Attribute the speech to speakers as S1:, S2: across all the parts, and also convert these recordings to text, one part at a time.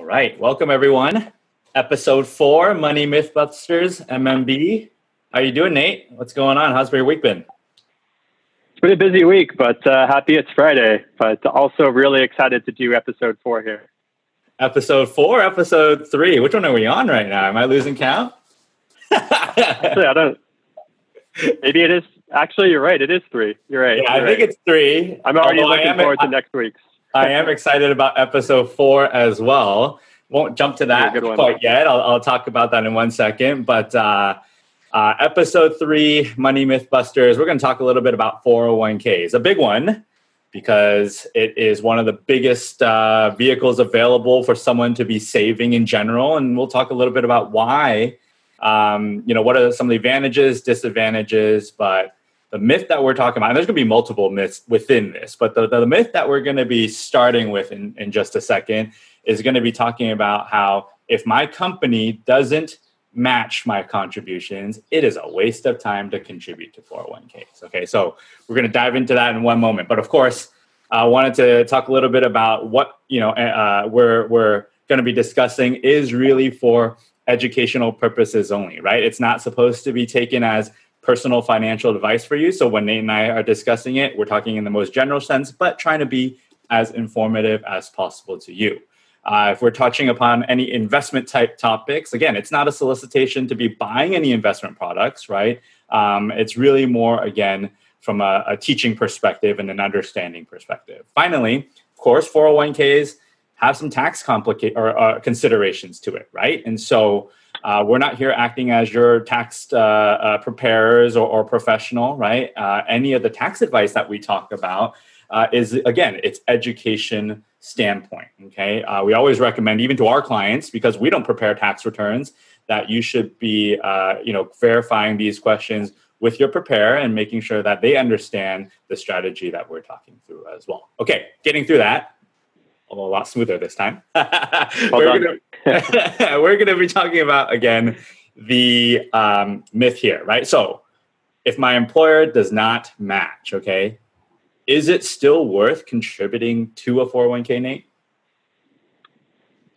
S1: All right, welcome everyone. Episode 4, Money Mythbusters, MMB. How you doing, Nate? What's going on? How's your week been?
S2: It's been a busy week, but happy it's Friday. But also really excited to do episode 4 here.
S1: Episode 4, episode 3. Which one are we on right now? Am I losing count?
S2: Actually, I don't. Maybe it is. Actually, you're right. It is 3. You're right.
S1: Yeah, I think it's 3.
S2: I'm already looking forward to next week's.
S1: I am excited about episode 4 as well. Won't jump to that quite yet. I'll talk about that in 1 second. But episode 3, Money Mythbusters, we're going to talk a little bit about 401ks. A big one because it is one of the biggest vehicles available for someone to be saving in general. And we'll talk a little bit about why, what are some of the advantages, disadvantages, but the myth that we're talking about, and there's going to be multiple myths within this, but the myth that we're going to be starting with in just a second is going to be talking about how if my company doesn't match my contributions, it is a waste of time to contribute to 401ks. Okay, so we're going to dive into that in one moment. But of course, I wanted to talk a little bit about what we're going to be discussing is really for educational purposes only, right? It's not supposed to be taken as personal financial advice for you. So when Nate and I are discussing it, we're talking in the most general sense, but trying to be as informative as possible to you. If we're touching upon any investment type topics, again, it's not a solicitation to be buying any investment products, right? It's really more, again, from a teaching perspective and an understanding perspective. Finally, of course, 401ks have some tax considerations to it, right? And so we're not here acting as your tax preparers or professional, right? Any of the tax advice that we talk about is, again, it's education standpoint, okay? We always recommend, even to our clients, because we don't prepare tax returns, that you should be, verifying these questions with your preparer and making sure that they understand the strategy that we're talking through as well. Okay, getting through that, although a lot smoother this time. We're going to be talking about, again, the myth here, right? So if my employer does not match, okay, is it still worth contributing to a 401k, Nate?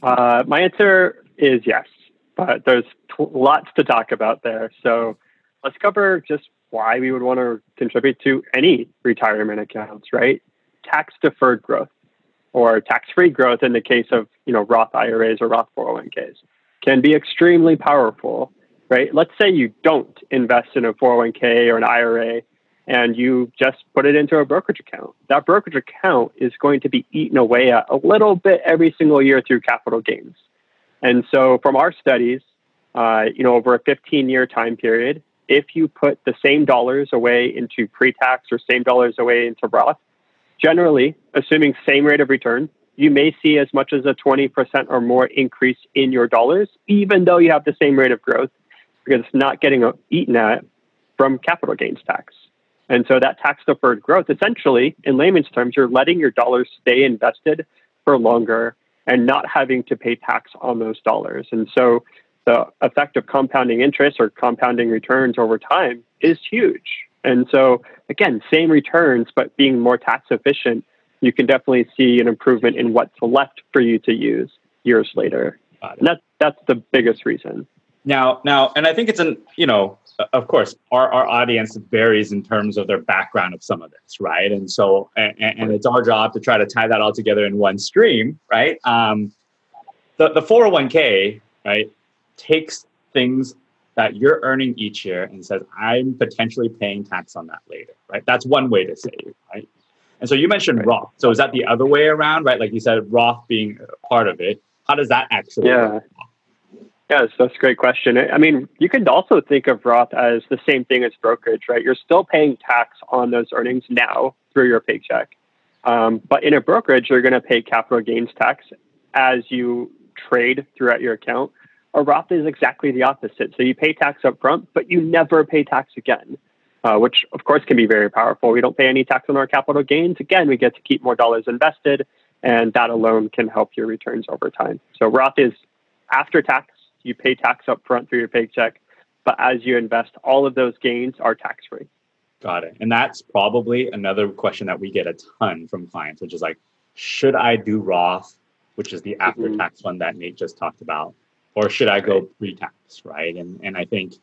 S2: My answer is yes, but there's lots to talk about there. So let's cover just why we would want to contribute to any retirement accounts, right? Tax deferred growth, or tax-free growth in the case of, Roth IRAs or Roth 401ks, can be extremely powerful, right? Let's say you don't invest in a 401k or an IRA and you just put it into a brokerage account. That brokerage account is going to be eaten away at a little bit every single year through capital gains. And so from our studies, over a 15-year time period, if you put the same dollars away into pretax or same dollars away into Roth, generally, assuming same rate of return, you may see as much as a 20% or more increase in your dollars, even though you have the same rate of growth, because it's not getting eaten at from capital gains tax. And so that tax deferred growth, essentially, in layman's terms, you're letting your dollars stay invested for longer and not having to pay tax on those dollars. And so the effect of compounding interest or compounding returns over time is huge. And so, again, same returns, but being more tax efficient, you can definitely see an improvement in what's left for you to use years later. And that's the biggest reason.
S1: Now, and I think it's of course, our audience varies in terms of their background of some of this, right? And so, and it's our job to try to tie that all together in one stream, right? The 401k, right, takes things that you're earning each year and says, I'm potentially paying tax on that later, right? That's one way to say it, right? And so you mentioned Roth. So is that the other way around, right? Like you said, Roth being part of it. How does that actually work?
S2: Yes, that's a great question. I mean, you could also think of Roth as the same thing as brokerage, right? You're still paying tax on those earnings now through your paycheck. But in a brokerage, you're going to pay capital gains tax as you trade throughout your account. A Roth is exactly the opposite. So you pay tax up front, but you never pay tax again, which of course can be very powerful. We don't pay any tax on our capital gains. Again, we get to keep more dollars invested, and that alone can help your returns over time. So Roth is after tax. You pay tax up front through your paycheck, but as you invest, all of those gains are tax-free.
S1: Got it. And that's probably another question that we get a ton from clients, which is like, should I do Roth which is the after-tax one that Nate just talked about, or should I go pre-tax, right? And I think,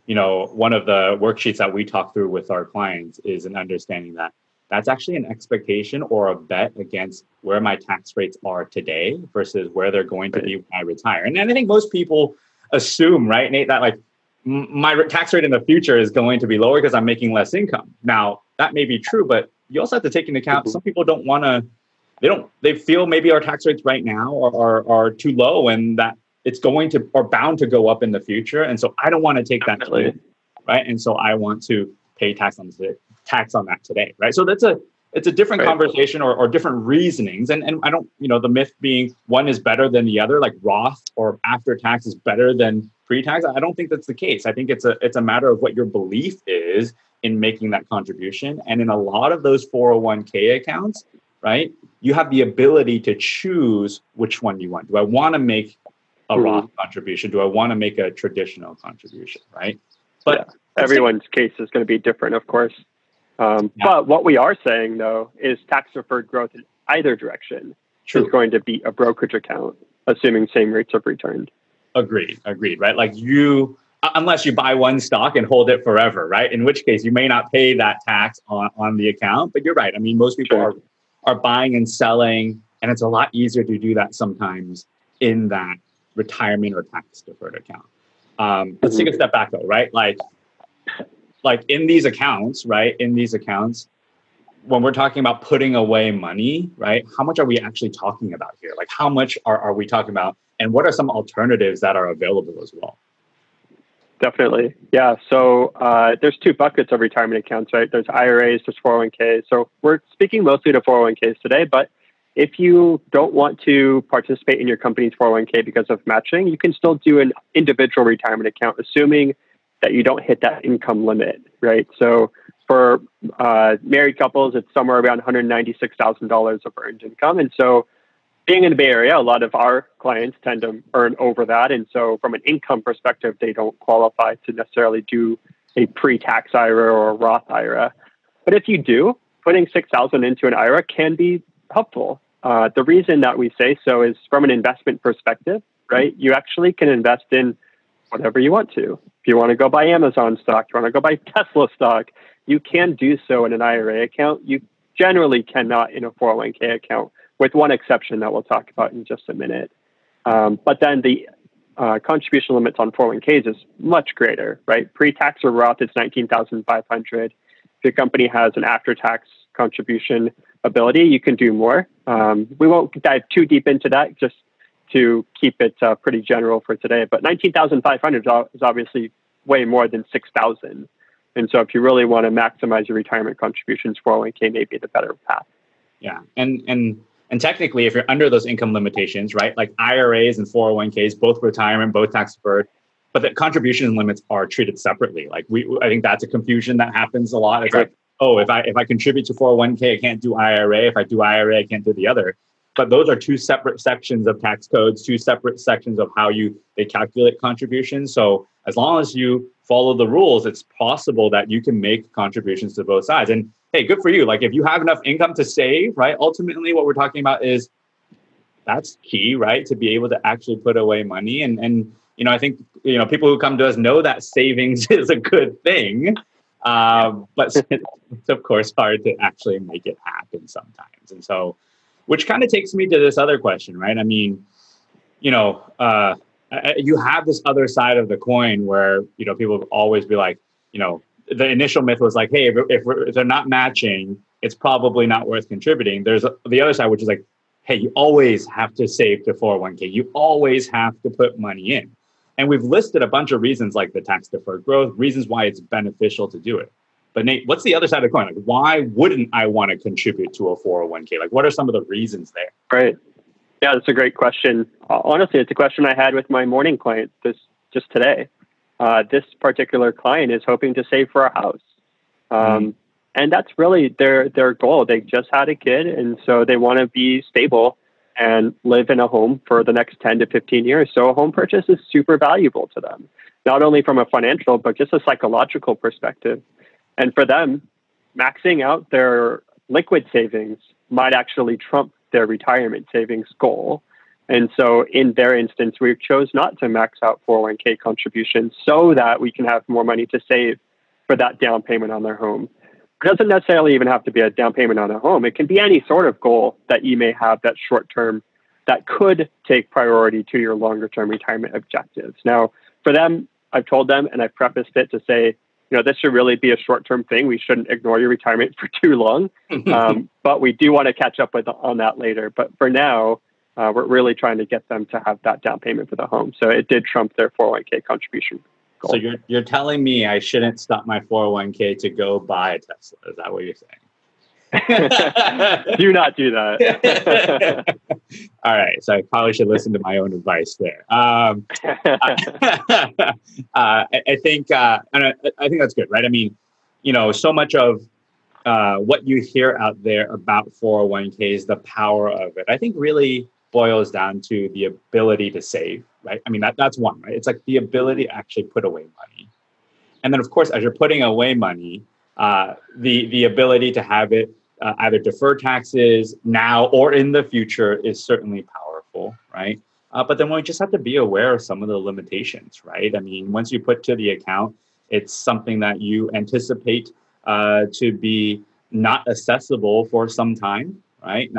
S1: one of the worksheets that we talk through with our clients is an understanding that that's actually an expectation or a bet against where my tax rates are today versus where they're going to be when I retire. And I think most people assume, right, Nate, that like my tax rate in the future is going to be lower because I'm making less income. Now, that may be true, but you also have to take into account some people don't want to, they feel maybe our tax rates right now are too low and that it's going to, or bound to go up in the future. And so I don't want to take that today, right? And so I want to pay tax on that today, right? So it's a different conversation or different reasonings. And I don't, the myth being one is better than the other, like Roth or after tax is better than pre-tax. I don't think that's the case. I think it's a matter of what your belief is in making that contribution. And in a lot of those 401k accounts, right, you have the ability to choose which one you want. Do I want to make a Roth contribution? Do I want to make a traditional contribution, right? But
S2: everyone's case is going to be different, of course. But what we are saying, though, is tax deferred growth in either direction is going to be a brokerage account, assuming same rates of return.
S1: Agreed, right? Like unless you buy one stock and hold it forever, right? In which case you may not pay that tax on the account, but you're right. I mean, most people are buying and selling, and it's a lot easier to do that sometimes in that retirement or tax deferred account. Let's take a step back though, right? Like in these accounts, right? In these accounts, when we're talking about putting away money, right? How much are we actually talking about here? Like how much are we talking about? And what are some alternatives that are available as well?
S2: Definitely. Yeah. So there's two buckets of retirement accounts, right? There's IRAs, there's 401ks. So we're speaking mostly to 401ks today, but if you don't want to participate in your company's 401k because of matching, you can still do an individual retirement account, assuming that you don't hit that income limit, right? So for married couples, it's somewhere around $196,000 of earned income. And so being in the Bay Area, a lot of our clients tend to earn over that. And so from an income perspective, they don't qualify to necessarily do a pre-tax IRA or a Roth IRA. But if you do, putting $6,000 into an IRA can be helpful. The reason that we say so is from an investment perspective, right? You actually can invest in whatever you want to. If you want to go buy Amazon stock, you want to go buy Tesla stock, you can do so in an IRA account. You generally cannot in a 401k account, with one exception that we'll talk about in just a minute. But then the contribution limits on 401ks is much greater, right? Pre-tax or Roth, it's $19,500. If your company has an after-tax contribution ability, you can do more. We won't dive too deep into that, just to keep it pretty general for today. But $19,500 is obviously way more than $6,000. And so if you really want to maximize your retirement contributions, 401k may be the better path.
S1: Yeah. And technically, if you're under those income limitations, right, like IRAs and 401ks, both retirement, both tax deferred, but the contribution limits are treated separately. Like I think that's a confusion that happens a lot. It's like, oh, if I contribute to 401k, I can't do IRA. If I do IRA, I can't do the other. But those are two separate sections of tax codes, two separate sections of how they calculate contributions. So as long as you follow the rules, it's possible that you can make contributions to both sides. And hey, good for you. Like if you have enough income to save, right? Ultimately, what we're talking about is that's key, right? To be able to actually put away money. And I think, people who come to us know that savings is a good thing. But it's of course hard to actually make it happen sometimes. And so, which kind of takes me to this other question, right? I mean, you have this other side of the coin where, people will always be like, the initial myth was like, hey, if they're not matching, it's probably not worth contributing. There's the other side, which is like, hey, you always have to save to 401k. You always have to put money in. And we've listed a bunch of reasons like the tax deferred growth, reasons why it's beneficial to do it. But Nate, what's the other side of the coin? Like, why wouldn't I want to contribute to a 401k? Like, what are some of the reasons there?
S2: Right. Yeah, that's a great question. Honestly, it's a question I had with my morning client just today. This particular client is hoping to save for a house. And that's really their goal. They just had a kid, and so they want to be stable and live in a home for the next 10 to 15 years. So a home purchase is super valuable to them, not only from a financial, but just a psychological perspective. And for them, maxing out their liquid savings might actually trump their retirement savings goal. And so in their instance, we chose not to max out 401k contributions so that we can have more money to save for that down payment on their home. It doesn't necessarily even have to be a down payment on a home. It can be any sort of goal that you may have that's short term that could take priority to your longer term retirement objectives. Now, for them, I've told them and I've prefaced it to say, this should really be a short term thing. We shouldn't ignore your retirement for too long. But we do want to catch up on that later. But for now, we're really trying to get them to have that down payment for the home. So it did trump their 401k contribution goal.
S1: So you're telling me I shouldn't stop my 401k to go buy a Tesla. Is that what you're saying?
S2: Do not do that.
S1: All right. So I probably should listen to my own advice there. I think that's good, right? I mean, so much of what you hear out there about 401ks, the power of it, I think really boils down to the ability to save, right? I mean, that's one, right? It's like the ability to actually put away money. And then, of course, as you're putting away money, the ability to have it either defer taxes now or in the future is certainly powerful, right? But then we just have to be aware of some of the limitations, right? I mean, once you put to the account, it's something that you anticipate to be not accessible for some time, right?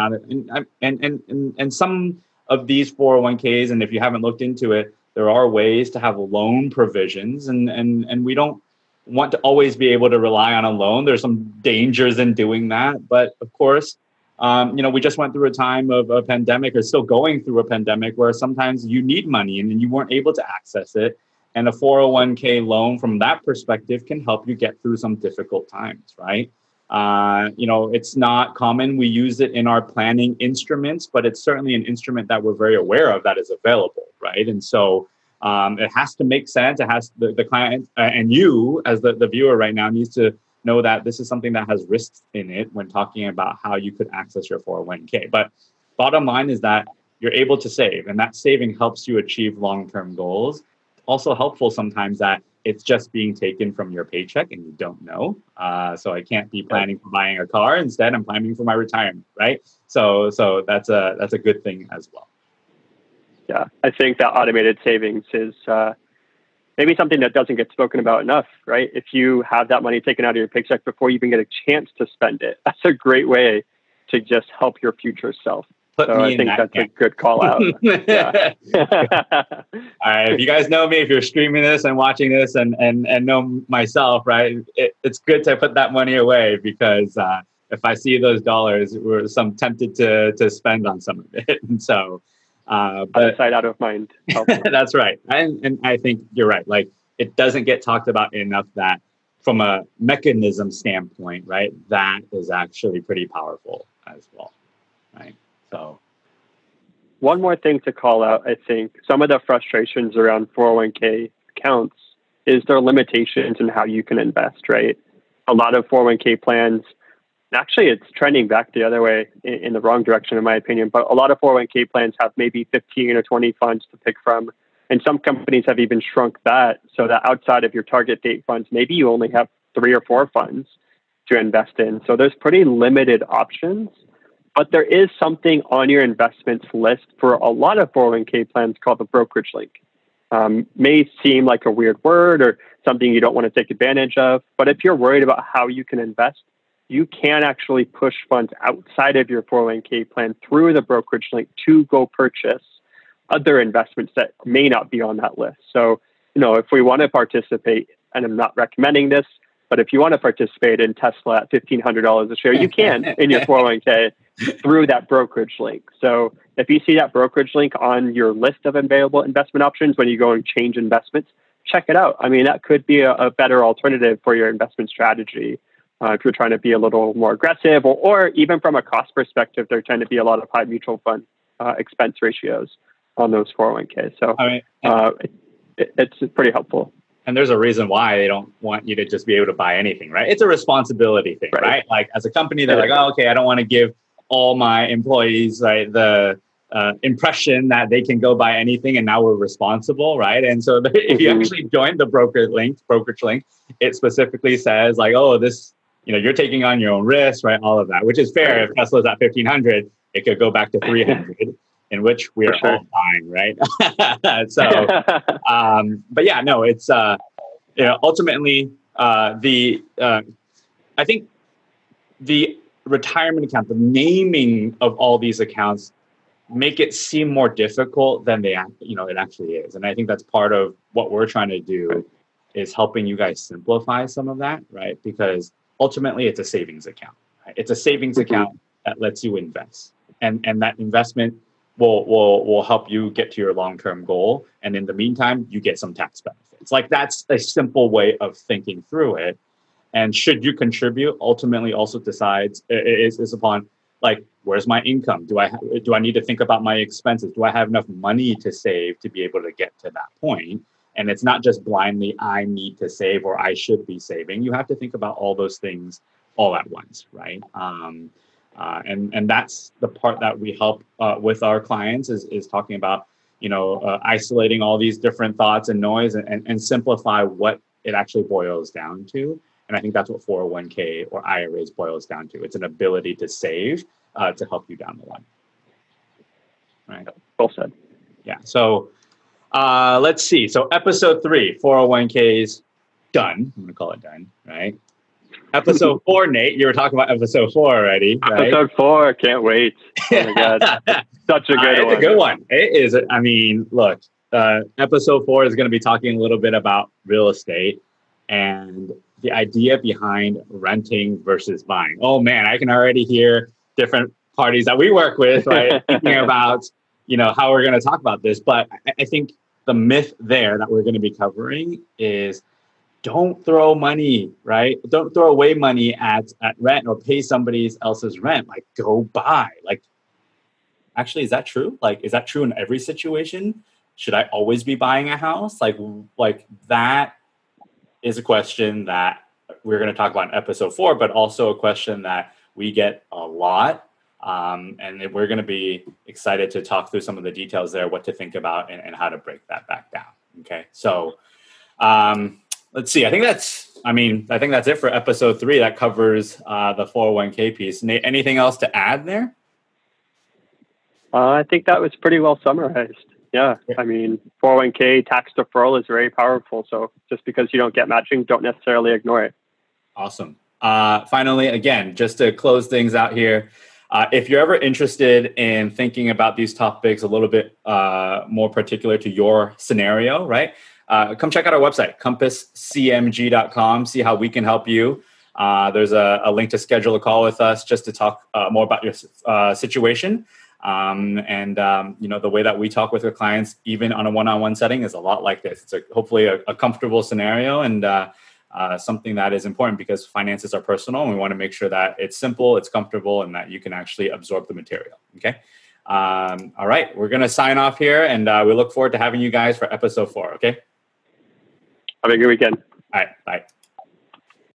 S1: And some of these 401ks, and if you haven't looked into it, there are ways to have loan provisions, and we don't want to always be able to rely on a loan. There's some dangers in doing that. But of course, we just went through a time of a pandemic, or still going through a pandemic, where sometimes you need money and you weren't able to access it. And a 401k loan from that perspective can help you get through some difficult times, right? It's not common. We use it in our planning instruments, but it's certainly an instrument that we're very aware of that is available, right? And so it has to make sense. It has the client and you as the viewer right now needs to know that this is something that has risks in it when talking about how you could access your 401k. But bottom line is that you're able to save, and that saving helps you achieve long-term goals. Also helpful sometimes that it's just being taken from your paycheck and you don't know. So I can't be planning for buying a car. Instead, I'm planning for my retirement, right? So that's a good thing as well.
S2: Yeah, I think that automated savings is maybe something that doesn't get spoken about enough, right? If you have that money taken out of your paycheck before you even get a chance to spend it, that's a great way to just help your future self. So I think that's a good call out. All
S1: right. If you guys know me, if you're streaming this and watching this and know myself, right, it's good to put that money away, because if I see those dollars, we're tempted to spend on some of it. And so,
S2: out of sight, out of mind.
S1: That's right. And I think you're right. Like, it doesn't get talked about enough that from a mechanism standpoint, right, that is actually pretty powerful as well, right? So,
S2: one more thing to call out, I think some of the frustrations around 401k accounts is their limitations in how you can invest, right? A lot of 401k plans, actually it's trending back the other way in the wrong direction, in my opinion, but a lot of 401k plans have maybe 15 or 20 funds to pick from. And some companies have even shrunk that so that outside of your target date funds, maybe you only have 3 or 4 funds to invest in. So there's pretty limited options. But there is something on your investments list for a lot of 401k plans called the brokerage link. May seem like a weird word or something you don't want to take advantage of. But if you're worried about how you can invest, you can actually push funds outside of your 401k plan through the brokerage link to go purchase other investments that may not be on that list. So, if we want to participate, and I'm not recommending this, but if you want to participate in Tesla at $1,500 a share, you can in your 401k through that brokerage link. So if you see that brokerage link on your list of available investment options when you go and change investments, check it out. I mean, that could be a better alternative for your investment strategy. If you're trying to be a little more aggressive, or even from a cost perspective, there tend to be a lot of high mutual fund expense ratios on those 401k. So it's pretty helpful.
S1: And there's a reason why they don't want you to just be able to buy anything, right? It's a responsibility thing, right? Like, as a company, they're like, oh, okay, I don't want to give all my employees, right, the impression that they can go buy anything and now we're responsible, right? And so if you actually join the brokerage link, it specifically says like, oh, this, you're taking on your own risk, right? All of that, which is fair. If Tesla's at 1,500, it could go back to 300. in which we are all buying, right? So, but yeah, no, it's ultimately I think the retirement account, the naming of all these accounts, make it seem more difficult than it actually is. And I think that's part of what we're trying to do is helping you guys simplify some of that, right? Because ultimately it's a savings account. Right? It's a savings account that lets you invest. And that investment will help you get to your long-term goal. And in the meantime, you get some tax benefits. Like that's a simple way of thinking through it. And should you contribute, ultimately also decides is upon like, where's my income? Do I need to think about my expenses? Do I have enough money to save to be able to get to that point? And it's not just blindly, I need to save or I should be saving. You have to think about all those things all at once, right? And that's the part that we help with our clients is talking about, isolating all these different thoughts and noise and simplify what it actually boils down to. And I think that's what 401k or IRAs boils down to. It's an ability to save to help you down the line. Right.
S2: Well said.
S1: Yeah. So let's see. So episode 3, 401ks, done. I'm going to call it done. Right. Episode 4, Nate, you were talking about episode 4 already. Right?
S2: Episode 4. Can't wait. Oh my God. Such a good one.
S1: It's a good one. It is. I mean, look, episode 4 is going to be talking a little bit about real estate and the idea behind renting versus buying. Oh man, I can already hear different parties that we work with, right? Thinking about, how we're going to talk about this. But I think the myth there that we're going to be covering is don't throw money, right? Don't throw away money at rent or pay somebody else's rent. Like go buy. Like, actually, is that true? Like, is that true in every situation? Should I always be buying a house? Like that is a question that we're going to talk about in episode 4, but also a question that we get a lot. And we're going to be excited to talk through some of the details there, what to think about and how to break that back down. Okay. So let's see. I think that's it for episode 3. That covers the 401k piece. Nate, anything else to add there?
S2: I think that was pretty well summarized. Yeah. I mean, 401k tax deferral is very powerful. So just because you don't get matching, don't necessarily ignore it.
S1: Awesome. Finally, again, just to close things out here, if you're ever interested in thinking about these topics a little bit more particular to your scenario, right? Come check out our website, compasscmg.com, see how we can help you. There's a link to schedule a call with us just to talk more about your situation. The way that we talk with our clients, even on a one-on-one setting, is a lot like this. It's hopefully a comfortable scenario and something that is important because finances are personal and we want to make sure that it's simple, it's comfortable, and that you can actually absorb the material. Okay. All right. We're going to sign off here and we look forward to having you guys for episode 4. Okay.
S2: Have a good weekend.
S1: All right. Bye.